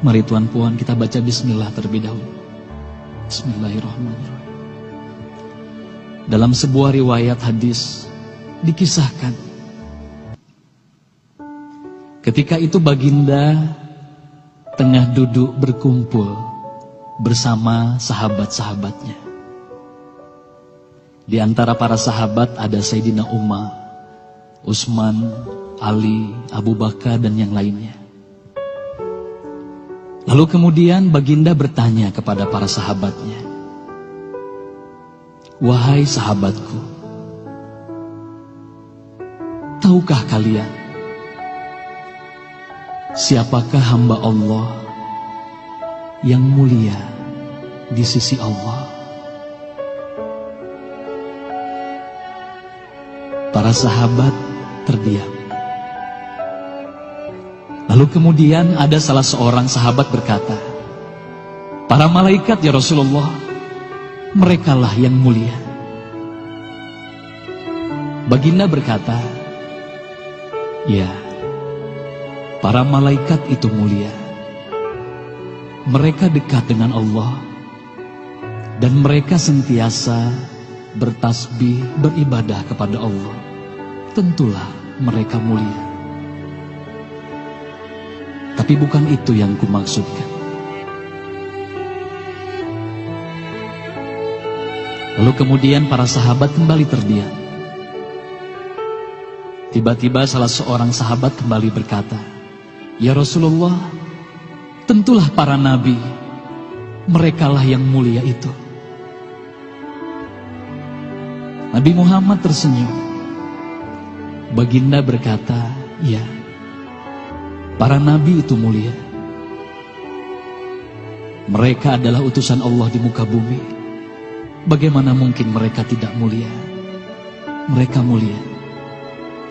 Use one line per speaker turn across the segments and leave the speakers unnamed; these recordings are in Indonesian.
Mari Tuan Puan kita baca bismillah terlebih dahulu. Bismillahirrahmanirrahim. Dalam sebuah riwayat hadis dikisahkan, ketika itu baginda tengah duduk berkumpul bersama sahabat-sahabatnya. Di antara para sahabat ada Sayyidina Umar, Utsman, Ali, Abu Bakar dan yang lainnya. Lalu kemudian baginda bertanya kepada para sahabatnya, "Wahai sahabatku, tahukah kalian siapakah hamba Allah yang mulia di sisi Allah?" Para sahabat terdiam. Lalu kemudian ada salah seorang sahabat berkata, "Para malaikat ya Rasulullah, merekalah yang mulia." Baginda berkata, "Ya, para malaikat itu mulia. Mereka dekat dengan Allah dan mereka sentiasa bertasbih, beribadah kepada Allah. Tentulah mereka mulia. Tapi bukan itu yang kumaksudkan." Lalu kemudian para sahabat kembali terdiam. Tiba-tiba salah seorang sahabat kembali berkata, "Ya Rasulullah, tentulah para nabi, merekalah yang mulia itu." Nabi Muhammad tersenyum. Baginda berkata, "Ya, para nabi itu mulia. Mereka adalah utusan Allah di muka bumi. Bagaimana mungkin mereka tidak mulia? Mereka mulia.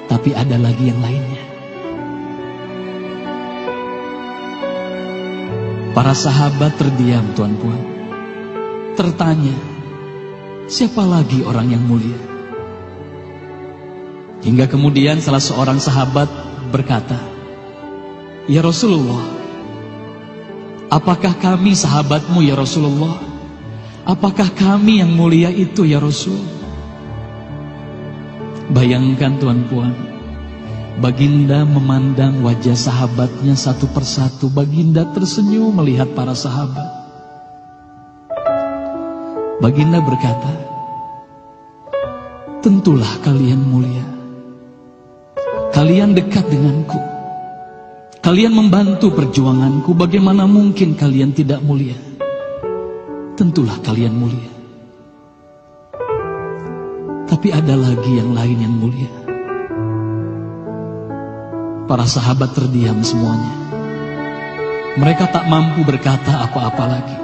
Tapi ada lagi yang lainnya." Para sahabat terdiam, Tuan Puan. Tertanya, siapa lagi orang yang mulia? Hingga kemudian salah seorang sahabat berkata, "Ya Rasulullah, apakah kami sahabatmu ya Rasulullah? Apakah kami yang mulia itu ya Rasul?" Bayangkan Tuan Puan, baginda memandang wajah sahabatnya satu persatu. Baginda tersenyum melihat para sahabat. Baginda berkata, "Tentulah kalian mulia. Kalian dekat denganku. Kalian membantu perjuanganku. Bagaimana mungkin kalian tidak mulia? Tentulah kalian mulia. Tapi ada lagi yang lain yang mulia." Para sahabat terdiam semuanya. Mereka tak mampu berkata apa-apa lagi.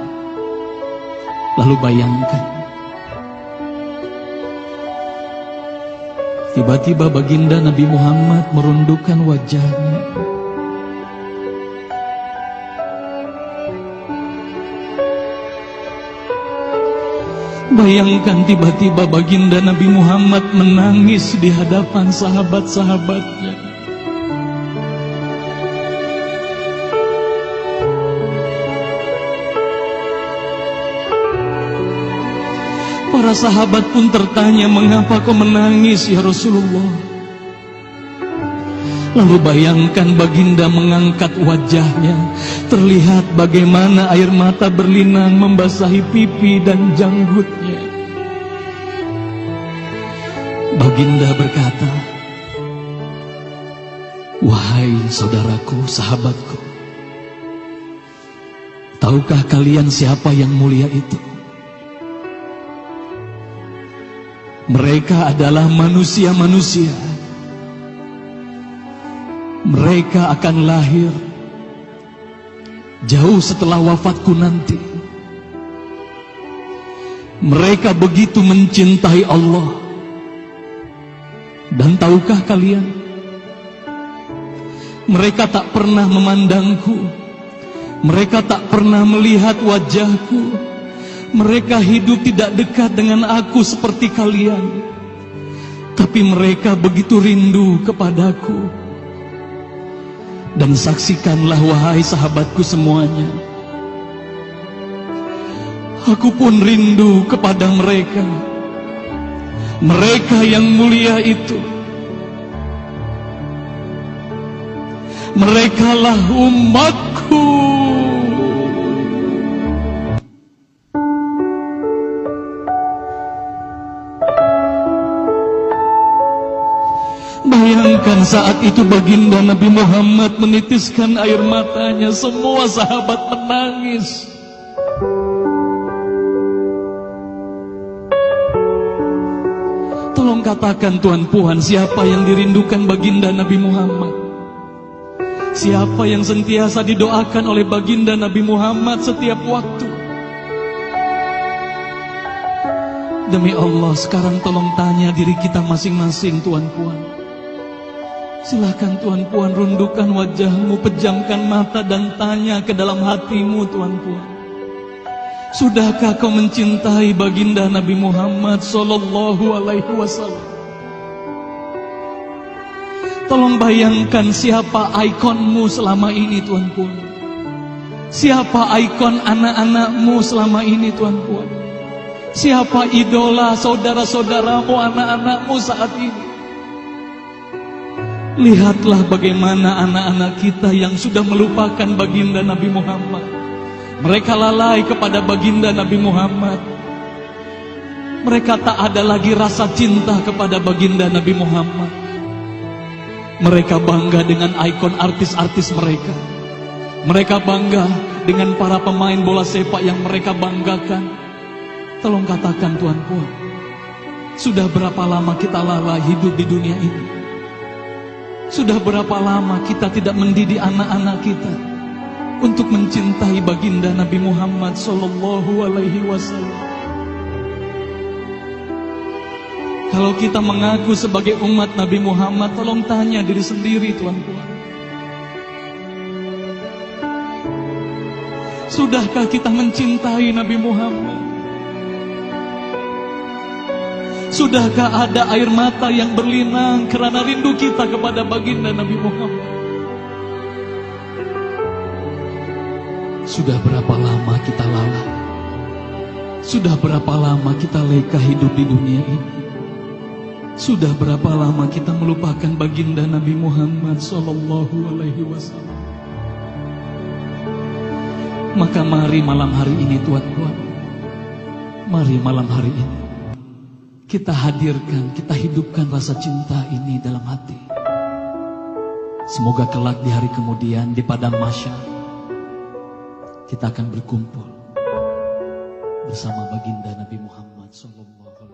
Lalu bayangkan, tiba-tiba baginda Nabi Muhammad merundukkan wajahnya. Bayangkan tiba-tiba baginda Nabi Muhammad menangis di hadapan sahabat-sahabatnya. Para sahabat pun tertanya, "Mengapa kau menangis ya Rasulullah?" Lalu bayangkan baginda mengangkat wajahnya. Terlihat bagaimana air mata berlinang membasahi pipi dan janggutnya. Baginda berkata, "Wahai saudaraku, sahabatku, tahukah kalian siapa yang mulia itu? Mereka adalah manusia-manusia. Mereka akan lahir jauh setelah wafatku nanti. Mereka begitu mencintai Allah. Dan tahukah kalian, mereka tak pernah memandangku. Mereka tak pernah melihat wajahku. Mereka hidup tidak dekat dengan aku seperti kalian. Tapi mereka begitu rindu kepadaku. Dan saksikanlah wahai sahabatku semuanya, aku pun rindu kepada mereka, mereka yang mulia itu. Merekalah umatku. Bayangkan saat itu baginda Nabi Muhammad menitiskan air matanya, semua sahabat menangis. Tolong katakan Tuan Puan, siapa yang dirindukan baginda Nabi Muhammad? Siapa yang sentiasa didoakan oleh baginda Nabi Muhammad setiap waktu? Demi Allah, sekarang tolong tanya diri kita masing-masing, Tuan Puan. Silahkan Tuan Puan rundukkan wajahmu, pejamkan mata dan tanya ke dalam hatimu, Tuan Puan. Sudahkah kau mencintai baginda Nabi Muhammad sallallahu alaihi wasallam? Tolong bayangkan siapa ikonmu selama ini, Tuan Puan. Siapa ikon anak-anakmu selama ini, Tuan Puan. Siapa idola saudara-saudaramu, anak-anakmu saat ini. Lihatlah bagaimana anak-anak kita yang sudah melupakan baginda Nabi Muhammad. Mereka lalai kepada baginda Nabi Muhammad. Mereka tak ada lagi rasa cinta kepada baginda Nabi Muhammad. Mereka bangga dengan ikon artis-artis mereka. Mereka bangga dengan para pemain bola sepak yang mereka banggakan. Tolong katakan Tuan Puan, sudah berapa lama kita lalai hidup di dunia ini? Sudah berapa lama kita tidak mendidik anak-anak kita untuk mencintai baginda Nabi Muhammad sallallahu alaihi wasallam? Kalau kita mengaku sebagai umat Nabi Muhammad, tolong tanya diri sendiri, Tuan Puan. Sudahkah kita mencintai Nabi Muhammad? Sudahkah ada air mata yang berlinang karena rindu kita kepada baginda Nabi Muhammad? Sudah berapa lama kita lalai? Sudah berapa lama kita leka hidup di dunia ini? Sudah berapa lama kita melupakan baginda Nabi Muhammad sallallahu alaihi wasallam? Maka mari malam hari ini, Tuan Puan, mari malam hari ini kita hadirkan, kita hidupkan rasa cinta ini dalam hati. Semoga kelak di hari kemudian di padang mahsyar kita akan berkumpul bersama baginda Nabi Muhammad sallallahu